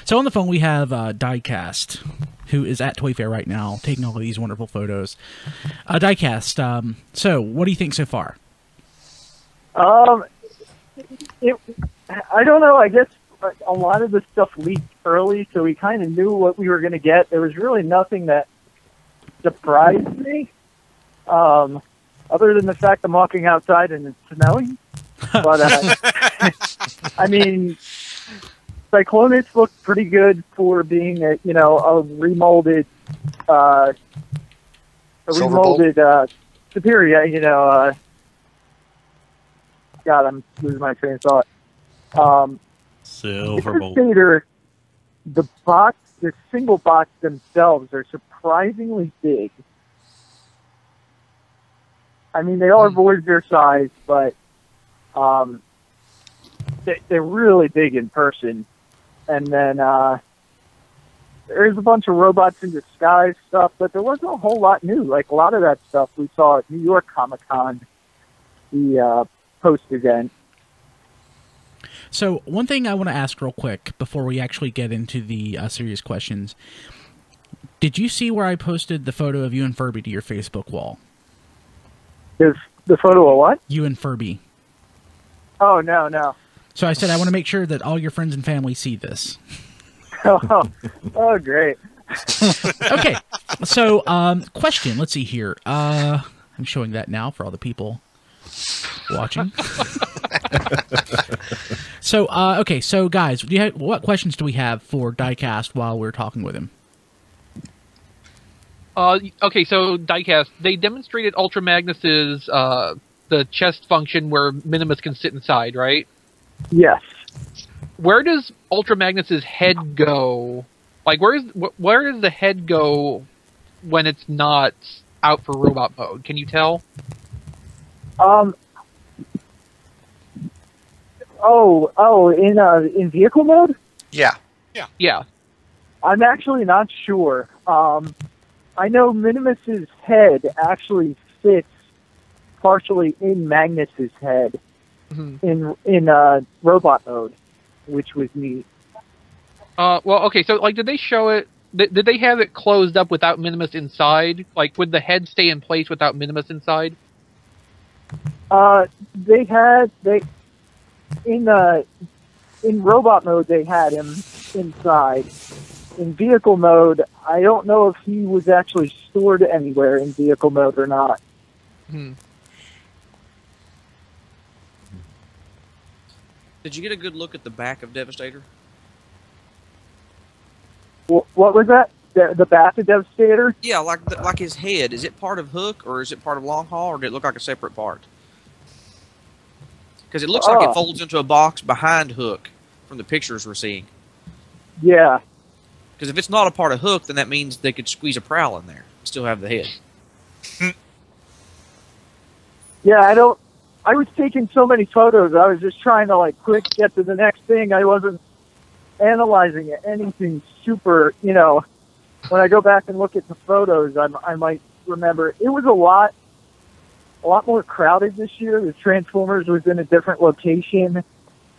So on the phone we have Diecast, who is at Toy Fair right now, taking all of these wonderful photos. Diecast, so what do you think so far? I don't know. I guess a lot of the stuff leaked early, so we kind of knew what we were going to get. There was really nothing that surprised me, other than the fact I'm walking outside and it's snowing. But I mean, Cyclonus looked pretty good for being a remolded Superior. God, I'm losing my train of thought. Silverbolt. The single box themselves are surprisingly big. I mean, they are Voyager size, but they're really big in person. And then there's a bunch of robots in disguise stuff, but there wasn't a whole lot new. Like a lot of that stuff we saw at New York Comic Con, the post event. So one thing I want to ask real quick before we actually get into the serious questions. Did you see where I posted the photo of you and Furby to your Facebook wall? The photo of what? You and Furby. Oh, no. So I said I want to make sure that all your friends and family see this. Oh, great. Okay, so question. Let's see here. I'm showing that now for all the people watching. So, okay, so guys, what questions do we have for Diecast while we're talking with him? Okay, so Diecast, they demonstrated Ultra Magnus's the chest function where Minimus can sit inside, right? Yes. Where does Ultra Magnus's head go? Like, where does the head go when it's not out for robot mode? Can you tell? In vehicle mode? Yeah. I'm actually not sure. I know Minimus's head actually fits partially in Magnus's head in robot mode, which was neat. Well, okay, so like, did they show it? Did they have it closed up without Minimus inside? Like, would the head stay in place without Minimus inside? In robot mode they had him inside. In vehicle mode, I don't know if he was actually stored anywhere in vehicle mode or not. Did you get a good look at the back of Devastator? What was that? The back of Devastator? Yeah, like his head. Is it part of Hook, or is it part of Long Haul, or did it look like a separate part? Because it looks like it folds into a box behind Hook from the pictures we're seeing. Yeah. Because if it's not a part of Hook, then that means they could squeeze a Prowl in there and still have the head. Yeah, I was taking so many photos, I was just trying to quick get to the next thing. I wasn't analyzing anything super, when I go back and look at the photos, I might remember. It was a lot more crowded this year. The Transformers was in a different location,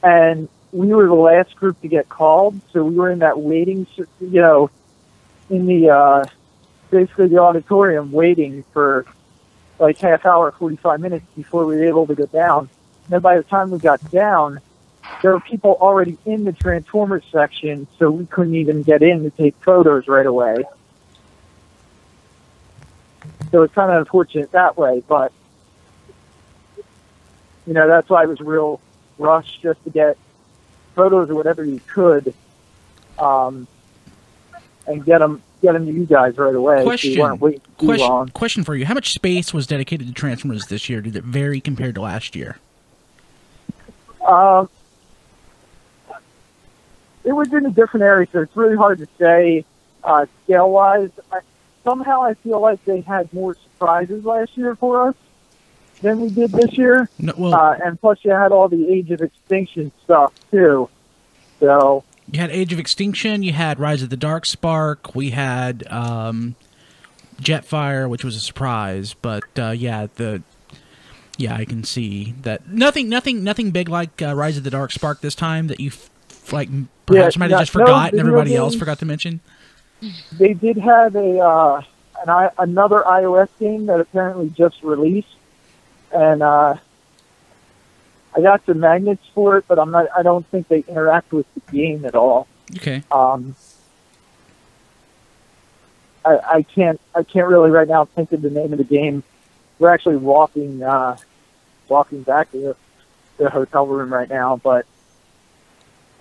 and we were the last group to get called, so we were in that waiting, in the, basically the auditorium waiting for half hour, 45 minutes before we were able to go down. And then by the time we got down, there were people already in the Transformers section, so we couldn't even get in to take photos right away. So it's kind of unfortunate that way, but, that's why it was real rush just to get photos or whatever you could, and get them to you guys right away. So you weren't waiting too long. Question for you. How much space was dedicated to Transformers this year? Did it vary compared to last year? It was in a different area, so it's really hard to say scale-wise. Somehow I feel like they had more surprises last year for us than we did this year. No, and plus you had all the Age of Extinction stuff, too. So you had Age of Extinction, you had Rise of the Dark Spark, we had Jetfire, which was a surprise, but I can see that nothing big like Rise of the Dark Spark this time that you Like perhaps might have just forgot and everybody else games. forgot to mention. They did have another iOS game that apparently just released, and I got the magnets for it, but I don't think they interact with the game at all. Okay. I can't really right now think of the name of the game. We're actually walking back to the hotel room right now, but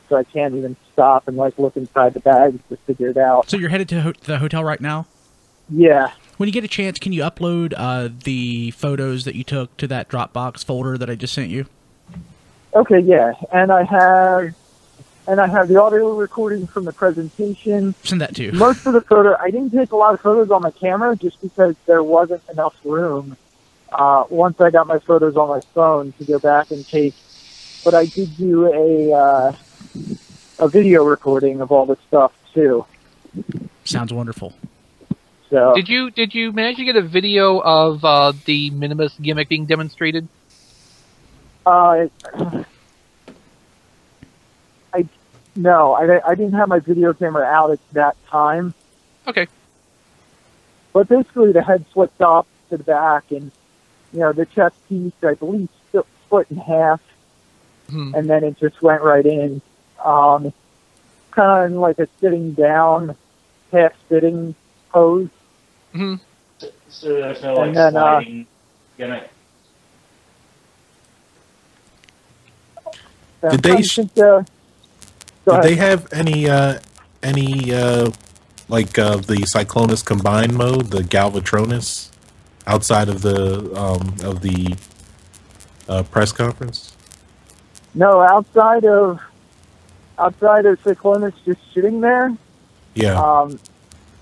so I can't even stop and look inside the bags to figure it out. So you're headed to the hotel right now? Yeah. When you get a chance, can you upload the photos that you took to that Dropbox folder that I just sent you? Okay, yeah, and I have the audio recording from the presentation. Send that too. Most of the photo, I didn't take a lot of photos on my camera just because there wasn't enough room. Once I got my photos on my phone to go back and take, but I did do a video recording of all this stuff too. Sounds wonderful. So Did you manage to get a video of the Minimus gimmick being demonstrated? No, I didn't have my video camera out at that time. Okay. But basically, the head flipped off to the back, and the chest piece, I believe, split in half, and then it just went right in. Kind of in like a sitting down, half sitting pose. Mm-hmm. So there's no And then, sliding gimmick. Did they Did they have any the Cyclonus combined mode, the Galvatronus, outside of the press conference? No, outside of Cyclonus just sitting there. Yeah.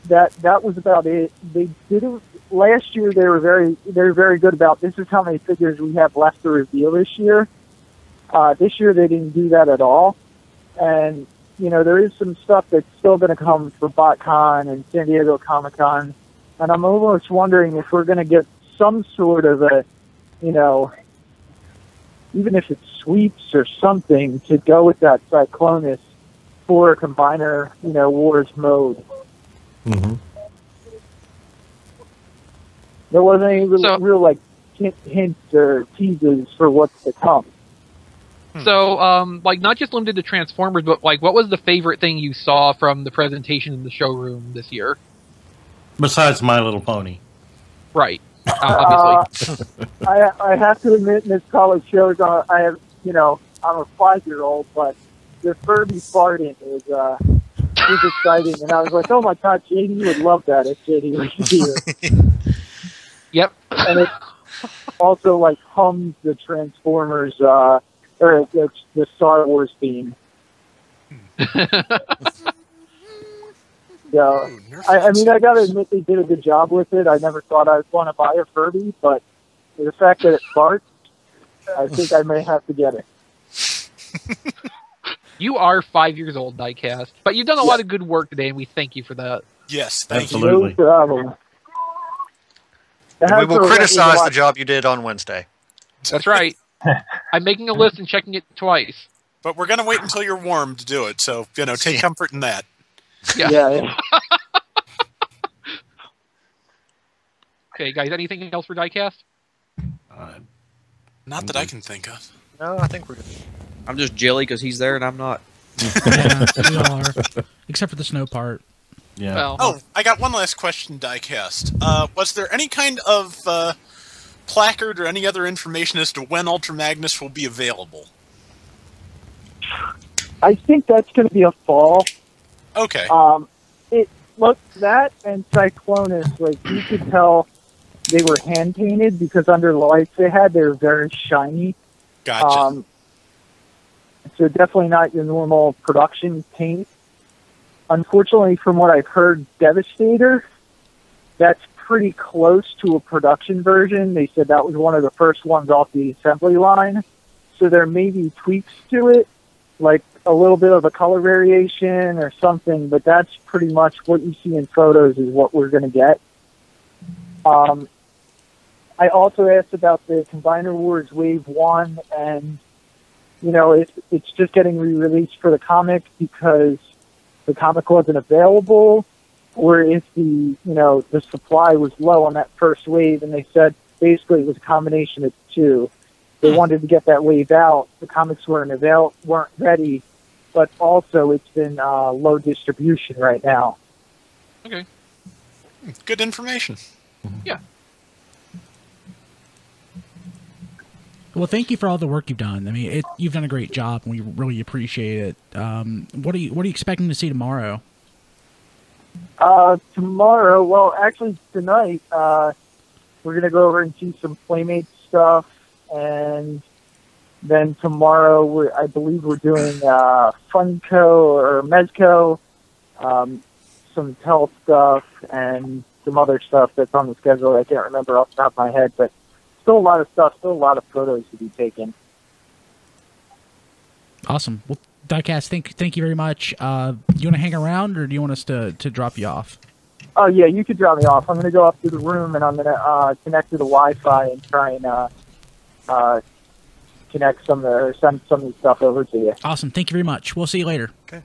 That was about it. They didn't last year. They were very good about this is how many figures we have left to reveal this year. This year they didn't do that at all. And, there is some stuff that's still going to come for BotCon and San Diego Comic-Con. And I'm almost wondering if we're going to get some sort of a, even if it's sweeps or something, to go with that Cyclonus for a Combiner, Wars mode. Mm-hmm. There wasn't any real hints or teases for what's to come. So, not just limited to Transformers, but what was the favorite thing you saw from the presentation in the showroom this year? Besides My Little Pony. Right. Obviously. I have to admit, in this college shows, I have, I'm a 5-year-old, but the Furby farting is exciting, and I was like, oh my god, JD would love that if JD was here. Yep. And it also hums the Transformers, or the Star Wars theme. So, I mean, I gotta admit they did a good job with it. I never thought I'd want to buy a Furby, but the fact that it farts, I think I may have to get it. You are 5 years old, Diecast, but you've done a lot of good work today, and we thank you for that. Yes, thank you. Absolutely. No problem. And we will criticize the job you did on Wednesday. That's right. I'm making a list and checking it twice. But we're going to wait until you're warm to do it, so, take comfort in that. Yeah. Okay, guys, anything else for Diecast? Not that I can think of. No, I think we're good. I'm just jelly because he's there and I'm not. Yeah, we all are. Except for the snow part. Yeah. Well, Oh, I got one last question, Diecast. Was there any kind of placard or any other information as to when Ultra Magnus will be available? I think that's going to be a fall. Okay. That and Cyclonus, you could tell they were hand painted because under the lights they were very shiny. Gotcha. So definitely not your normal production paint. Unfortunately, from what I've heard, Devastator, that's pretty close to a production version. They said that was one of the first ones off the assembly line. So there may be tweaks to it, like a little bit of a color variation or something, but that's pretty much what you see in photos is what we're going to get. I also asked about the Combiner Wars Wave 1 and you know, it's just getting re-released for the comic because the comic wasn't available, or if the supply was low on that first wave, and they said basically it was a combination of the two. They wanted to get that wave out. The comics weren't ready, but also it's been low distribution right now. Okay. Good information. Yeah. Well, thank you for all the work you've done. I mean, you've done a great job, and we really appreciate it. What are you expecting to see tomorrow? Tomorrow, well, actually tonight, we're gonna go over and see some Playmate stuff, and then tomorrow, I believe we're doing Funko or Mezco, some Tell stuff, and some other stuff that's on the schedule. I can't remember off the top of my head, but still a lot of stuff, still a lot of photos to be taken. Awesome. Well, Diecast, thank you very much. You want to hang around, or do you want us to drop you off? Oh, yeah, you could drop me off. I'm going to go up to the room, and I'm going to connect to the Wi-Fi and try and connect send some of the stuff over to you. Awesome. Thank you very much. We'll see you later. Okay.